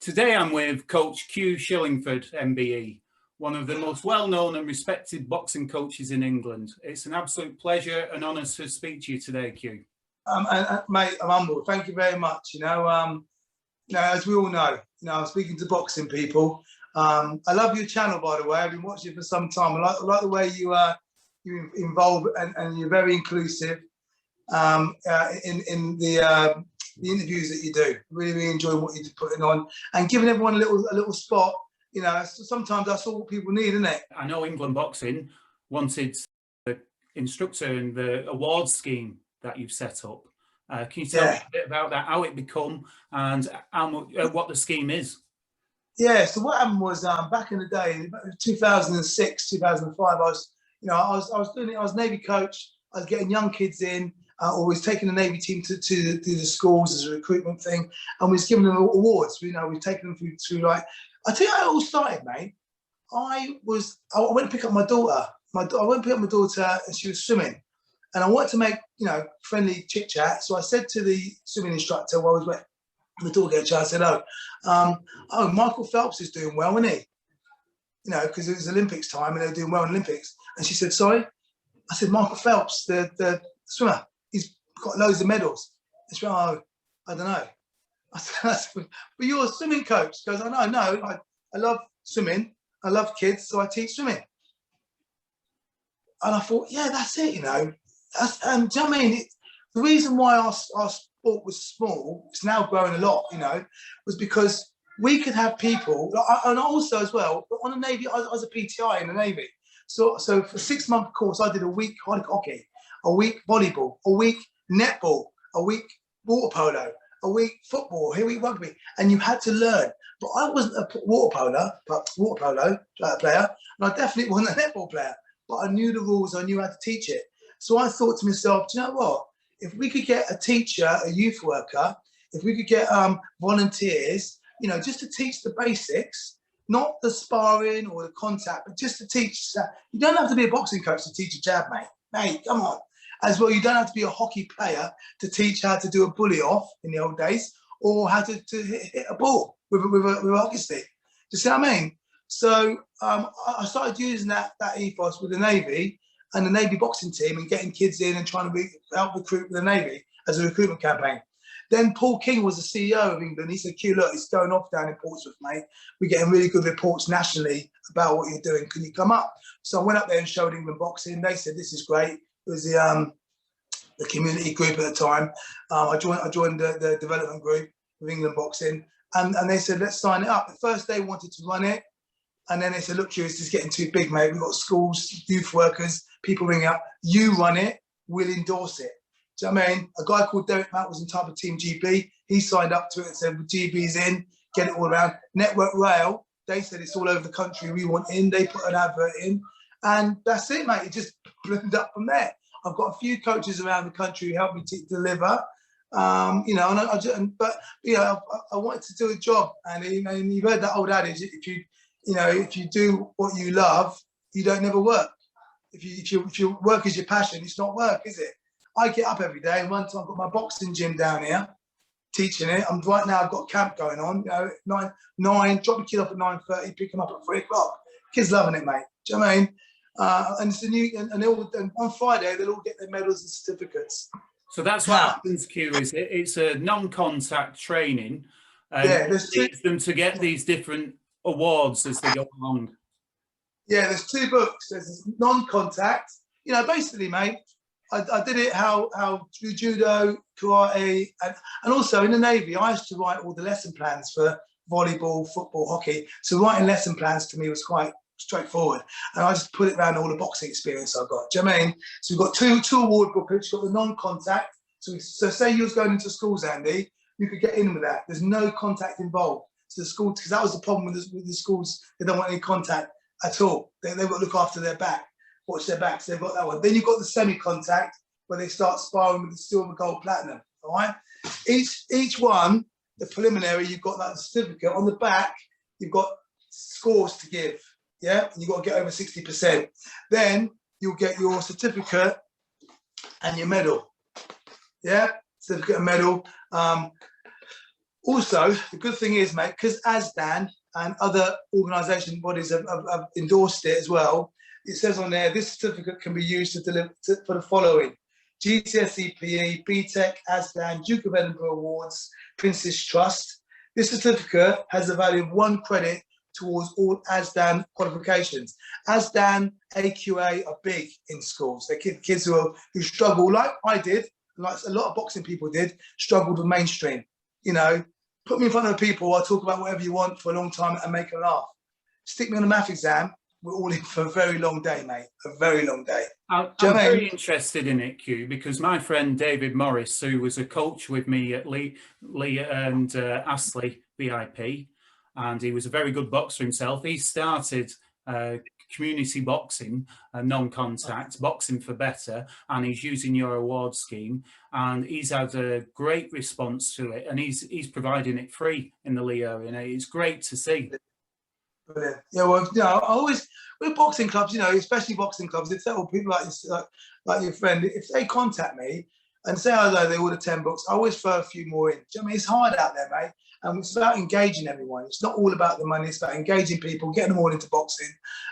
Today I'm with Coach Q Shillingford MBE, one of the most well-known and respected boxing coaches in England. It's an absolute pleasure and honour to speak to you today, Q. Mate, I'm humbled. Thank you very much. As we all know, I'm speaking to boxing people. I love your channel, by the way. I've been watching it for some time. I like the way you involve and you're very inclusive in the interviews that you do. Really enjoy what you're putting on and giving everyone a little spot. Sometimes that's all people need, isn't it? I know England Boxing wanted the instructor and the awards scheme that you've set up. Can you tell me a bit about that, how it become and what the scheme is? Yeah, so what happened was back in the day, 2006, 2005, I was doing it. I was Navy coach. I was getting young kids in, always taking the Navy team to the schools as a recruitment thing, and we was giving them awards. We've taken them through like, I tell you how it all started, mate. I went to pick up my daughter. I went to pick up my daughter, and she was swimming, and I wanted to make friendly chit chat. So I said to the swimming instructor while I was wet, the door get a chance, I said, oh, Michael Phelps is doing well, isn't he? Because it was Olympics time and they were doing well in Olympics. And she said, sorry? I said, Michael Phelps, the swimmer, he's got loads of medals. She went, oh, I don't know. I said, but you're a swimming coach. She goes, I know, I love swimming. I love kids, so I teach swimming. And I thought, yeah, that's it, do you know what I mean? The reason why our sport was small, it's now growing a lot, was because we could have people, and also as well, on the Navy, I was a PTI in the Navy. So for a 6-month course, I did a week hockey, a week volleyball, a week netball, a week water polo, a week football, a week rugby, and you had to learn. But I wasn't a water polo player, and I definitely wasn't a netball player, but I knew the rules, I knew how to teach it. So I thought to myself, do you know what? If we could get a teacher, a youth worker, if we could get volunteers, just to teach the basics, not the sparring or the contact, but just to teach. You don't have to be a boxing coach to teach a jab, mate. Mate, come on. As well, you don't have to be a hockey player to teach how to do a bully off in the old days, or how to hit a ball with a hockey stick. Do you see what I mean? So I started using that ethos with the Navy and the Navy boxing team and getting kids in and trying to help recruit with the Navy as a recruitment campaign. Then Paul King was the CEO of England. He said, Q, look, it's going off down in Portsmouth, mate. We're getting really good reports nationally about what you're doing. Can you come up? So I went up there and showed England Boxing. They said, this is great. It was the community group at the time. I joined the development group with England Boxing. And they said, let's sign it up. The first day wanted to run it. And then they said, look, Q, it's just getting too big, mate. We've got schools, youth workers, people ringing up. You run it, we'll endorse it. Do you know what I mean? A guy called Derek Matt was in type of Team GB. He signed up to it and said, GB's in, get it all around. Network Rail, they said it's all over the country. We want in. They put an advert in. And that's it, mate. It just bloomed up from there. I've got a few coaches around the country who help me to deliver. I wanted to do a job. And you've heard that old adage, if you do what you love, you don't never work. If your work is your passion, it's not work, is it? I get up every day, and one time I've got my boxing gym down here, teaching it. Right now I've got camp going on, 9, drop the kid off at 9:30, pick him up at 3 o'clock. Kids loving it, mate. Do you know what I mean? And it's a new, and on Friday they'll all get their medals and certificates. So that's what happens, Q, is it's a non-contact training. There's teach them to get these different awards as they go along. Yeah, there's 2 books. There's non-contact. Basically, mate, I did it how through judo, karate, and also in the Navy, I used to write all the lesson plans for volleyball, football, hockey. So writing lesson plans to me was quite straightforward. And I just put it around all the boxing experience I've got. Do you know what I mean? So we've got two award booklets. You've got the non-contact. So say you was going into schools, Andy, you could get in with that. There's no contact involved. So the school, because that was the problem with the schools, they don't want any contact at all. They've got to look after their back, watch their backs. They've got that one. Then you've got the semi-contact where they start sparring with the silver, gold, platinum. All right. Each one, the preliminary, you've got that certificate. On the back, you've got scores to give. Yeah, and you've got to get over 60%. Then you'll get your certificate and your medal. Yeah, certificate and medal. Also, the good thing is, mate, because ASDAN and other organisation bodies have endorsed it as well, it says on there, this certificate can be used to deliver for the following: GCSE PE, BTEC, ASDAN, Duke of Edinburgh Awards, Prince's Trust. This certificate has a value of 1 credit towards all ASDAN qualifications. ASDAN, AQA are big in schools. They're kids who struggle, like I did, like a lot of boxing people did, struggled with mainstream. You know, put me in front of people, I'll talk about whatever you want for a long time and make a laugh. Stick me on a math exam, we're all in for a very long day, mate. A very long day. I'm very interested in it, Q, because my friend David Morris, who was a coach with me at Lee and Astley VIP, and he was a very good boxer himself. He started community boxing, non-contact, Boxing for Better, and he's using your award scheme, and he's had a great response to it, and he's providing it free in the Lee area, and it's great to see. Brilliant. Yeah, well, you know, I always, with boxing clubs, you know, especially boxing clubs, if they're all people like your friend, if they contact me and say, oh, no, they order 10 books, I always throw a few more in. Do you know what I mean? It's hard out there, mate. And it's about engaging everyone. It's not all about the money. It's about engaging people, getting them all into boxing.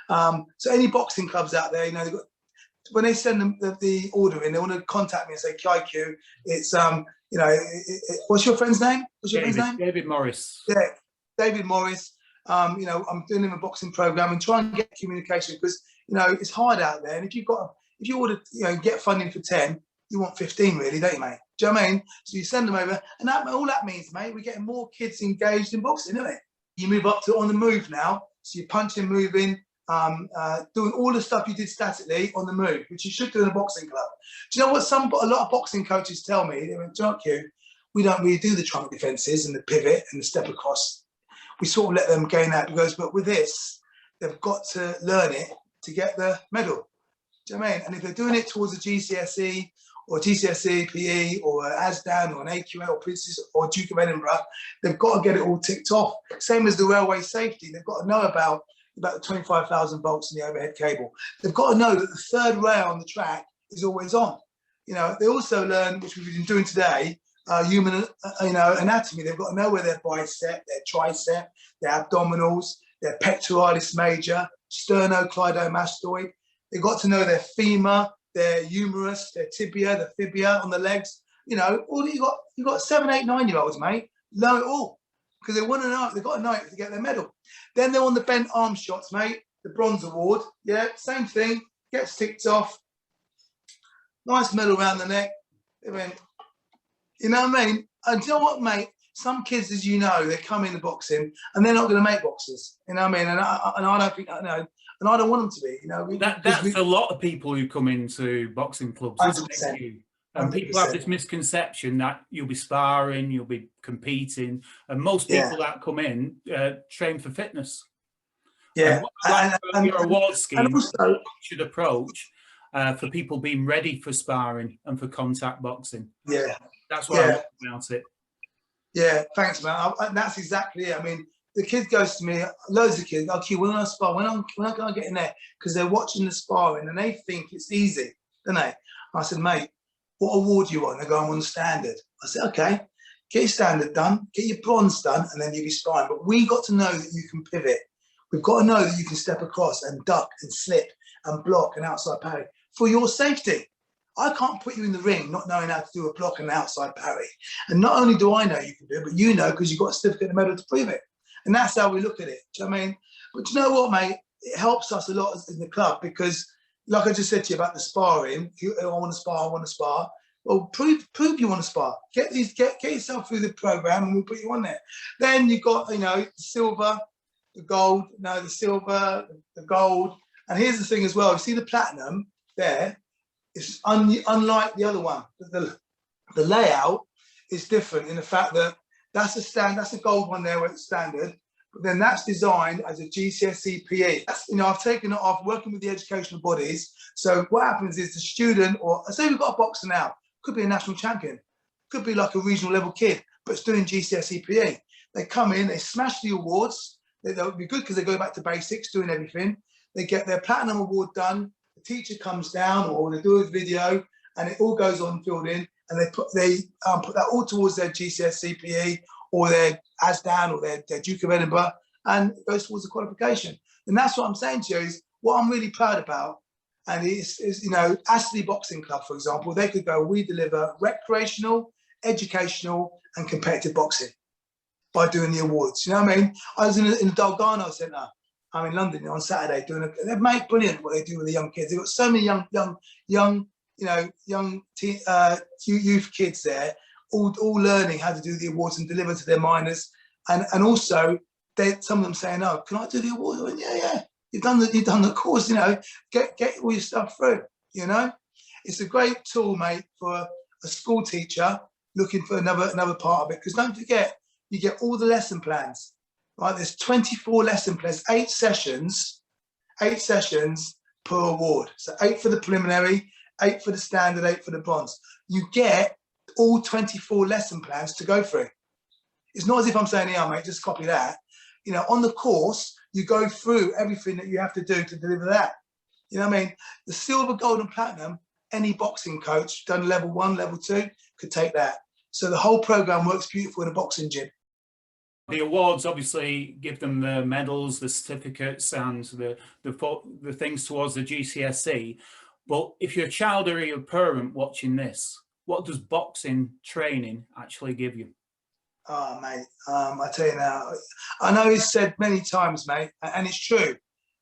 So any boxing clubs out there, you know, when they send them the order in, they want to contact me and say, KIQ, it's, you know, what's your friend's name? What's your friend's name? David Morris. Yeah, David Morris. You know, I'm doing him a boxing program and trying to get communication, because, you know, it's hard out there. And if you order, you know, get funding for 10, you want 15 really, don't you, mate? Do you know what I mean? So you send them over, and all that means, mate, we're getting more kids engaged in boxing, isn't it? You move up to on the move now. So you're punching, moving, doing all the stuff you did statically on the move, which you should do in a boxing club. Do you know what a lot of boxing coaches tell me? They went, Q, we don't really do the trunk defences and the pivot and the step across. We sort of let them gain that. Because, but with this, they've got to learn it to get the medal. Do you know what I mean? And if they're doing it towards a GCSE or GCSE PE or ASDAN or an AQA or Prince's or Duke of Edinburgh, they've got to get it all ticked off. Same as the railway safety. They've got to know about the 25,000 volts in the overhead cable. They've got to know that the third rail on the track is always on. You know, they also learn, which we've been doing today, human, you know, anatomy. They've got to know where their bicep, their tricep, their abdominals, their pectoralis major, sternocleidomastoid. They've got to know their femur, their humerus, their tibia, the fibia on the legs. You know, all you got 7, 8, 9-year-olds, mate, know it all, because they want to know. They've got to know it to get their medal. Then they're on the bent arm shots, mate. The bronze award, yeah, same thing. Gets ticked off. Nice medal around the neck. I mean, you know what I mean? And do you know what, mate? Some kids, as you know, they come into boxing and they're not going to make boxers. You know what I mean? And I don't think, and I don't want them to be. You know, that's a lot of people who come into boxing clubs, isn't it? And 100%. People have this misconception that you'll be sparring, you'll be competing, and most people that come in train for fitness. Yeah, and your award scheme also, should approach for people being ready for sparring and for contact boxing. Yeah, that's what I like about it. Yeah, thanks, man. That's exactly it. I mean, the kid goes to me, loads of kids, okay, when I spar, when I go get in there, because they're watching the sparring and they think it's easy, don't they? I said, mate, what award do you want? They go, I'm on the standard. I said, okay, get your standard done, get your bronze done, and then you'll be sparring. But we got to know that you can pivot. We've got to know that you can step across and duck and slip and block and outside parry for your safety. I can't put you in the ring not knowing how to do a block and an outside parry. And not only do I know you can do it, but you know, because you've got a certificate and medal to prove it. And that's how we look at it. Do you know what I mean? But you know what, mate? It helps us a lot in the club, because, like I just said to you about the sparring, I want to spar. Well, prove you want to spar. Get yourself through the program, and we'll put you on there. Then you've got, you know, the silver, the gold. No, the silver, the gold. And here's the thing as well. You see the platinum there? It's unlike the other one. The layout is different in the fact that that's a gold one there where it's standard, but then that's designed as a GCSE PE. You know, I've taken it off working with the educational bodies. So what happens is the student, or say we've got a boxer now, could be a national champion, could be like a regional level kid, but it's doing GCSE PE. They come in, they smash the awards. They'll be good because they go back to basics, doing everything. They get their platinum award done. The teacher comes down, or they do a video, and it all goes on filled in, and they put that all towards their GCSE PE or their ASDAN or their Duke of Edinburgh, and it goes towards the qualification. And that's what I'm saying to you is what I'm really proud about. And is you know, Astley Boxing Club, for example, they could go, we deliver recreational, educational, and competitive boxing by doing the awards. You know what I mean? I was in the Dalgarno Centre. I'm in London on Saturday doing they're made brilliant what they do with the young kids. They've got so many young, you know, youth kids there, all learning how to do the awards and deliver to their minors. And also, some of them saying, "Oh, can I do the award?" I went, yeah. You've done the course. You know, get all your stuff through. You know, it's a great tool, mate, for a school teacher looking for another part of it. Because don't forget, you get all the lesson plans. Right, there's 24 lesson plans, 8 sessions per award. So 8 for the preliminary, 8 for the standard, 8 for the bronze. You get all 24 lesson plans to go through. It's not as if I'm saying, yeah, mate, just copy that. You know, on the course, you go through everything that you have to do to deliver that. You know what I mean? The silver, gold, and platinum, any boxing coach done level 1, level 2 could take that. So the whole program works beautiful in a boxing gym. The awards obviously give them the medals, the certificates, and the things towards the GCSE. But if you're a child or you're a parent watching this, what does boxing training actually give you? Oh, mate, I tell you now, I know it's said many times, mate, and it's true.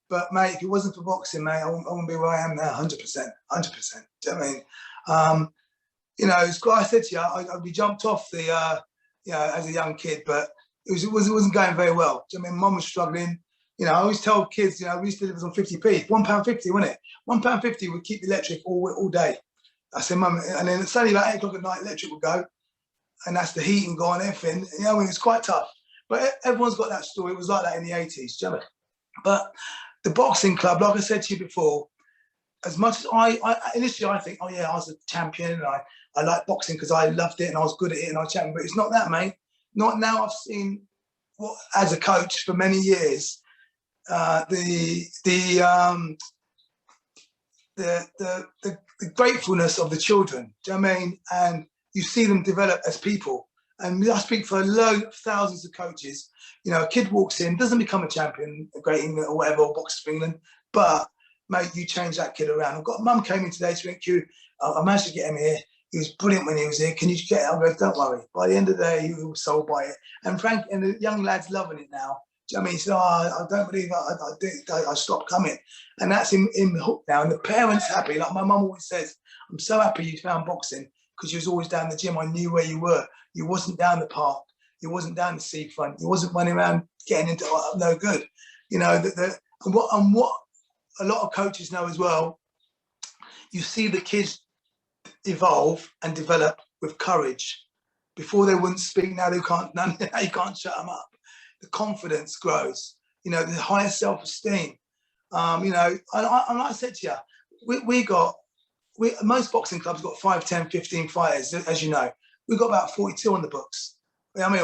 But, mate, if it wasn't for boxing, mate, I wouldn't be where I am now, 100%. Do you know what I mean? You know, it's what I said to you, we jumped off the, you know, as a young kid, but it wasn't going very well. Do you know what I mean? Mum was struggling. You know, I always tell kids, you know, we used to live on 50p, £1.50, wasn't it? £1.50 would keep the electric all day. I said, Mum, and then it's only about 8 o'clock at night, electric would go, and that's the heating gone, everything. You know, I mean, it's quite tough. But everyone's got that story. It was like that in the 80s, do you know what I mean? But the boxing club, like I said to you before, as much as initially I think, oh yeah, I was a champion and I like boxing because I loved it and I was good at it and I was champion, but it's not that, mate. Not now. I've seen what, as a coach for many years, the gratefulness of the children. Do you know what I mean? And you see them develop as people. And I speak for thousands of coaches. You know, a kid walks in, doesn't become a champion, a Great England or whatever, or Boxers for England, but mate, you change that kid around. I've got Mum came in today to Q. I managed to get him here. He was brilliant when he was here. Can you get it? I go, don't worry. By the end of the day, he was sold by it. And Frank and the young lad's loving it now. Do you know what I mean? He said, I don't believe I stopped coming. And that's him hooked now. And the parents happy. Like my mum always says, I'm so happy you found boxing because you was always down the gym. I knew where you were. You wasn't down the park. You wasn't down the seafront. You wasn't running around getting into no good. You know, and what a lot of coaches know as well, you see the kids evolve and develop with courage. Before they wouldn't speak, now you can't shut them up. The confidence grows, you know, the higher self-esteem. You know, and like I said to you, most boxing clubs got 5, 10, 15 fighters, as you know. We've got about 42 on the books. I mean,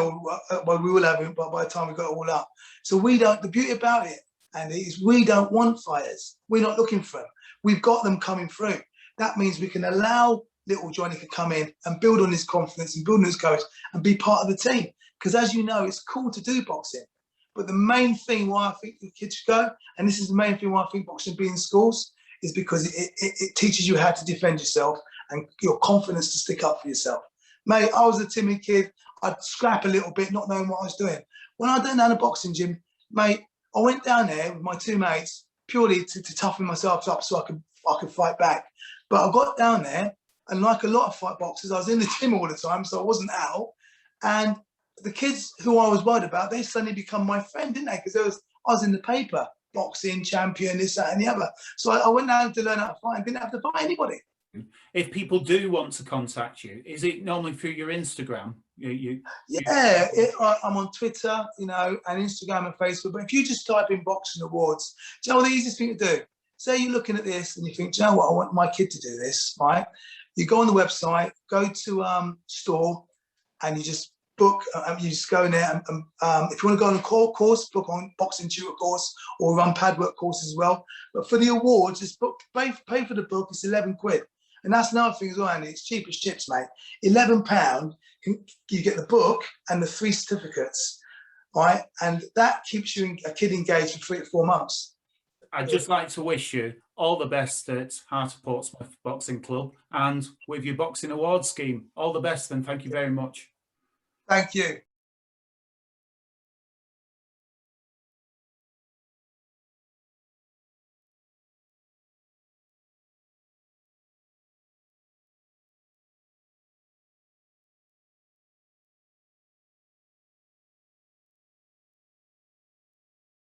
well, we will have it by the time we got it all up. So the beauty about it, Andy, is we don't want fighters. We're not looking for them. We've got them coming through. That means we can allow little Johnny to come in and build on his confidence and build on his courage and be part of the team. Because as you know, it's cool to do boxing. But the main thing why I think the kids should go, and this is the main thing why I think boxing should be in schools, is because it teaches you how to defend yourself and your confidence to stick up for yourself. Mate, I was a timid kid. I'd scrap a little bit, not knowing what I was doing. When I went down the boxing gym, mate, I went down there with my 2 mates purely to toughen myself up so I could fight back. But I got down there, and like a lot of fight boxers, I was in the gym all the time, so I wasn't out. And the kids who I was worried about, they suddenly become my friend, didn't they? Because I was in the paper, boxing champion, this, that, and the other. So I went down to learn how to fight and didn't have to fight anybody. If people do want to contact you, is it normally through your Instagram? I'm on Twitter, you know, and Instagram and Facebook. But if you just type in boxing awards, do you know what the easiest thing to do? Say you're looking at this and you think, do you know what, I want my kid to do this, right? You go on the website, go to store, and you just book. You just go in there, and if you want to go on a course, book on boxing tutor course or run pad work course as well. But for the awards, just pay for the book. It's £11. And that's another thing as well, Andy. It's cheap as chips, mate. £11, you get the book and the 3 certificates, right? And that keeps a kid engaged for 3 to 4 months. I'd just like to wish you all the best at Heart of Portsmouth Boxing Club and with your boxing awards scheme. All the best, and thank you very much. Thank you.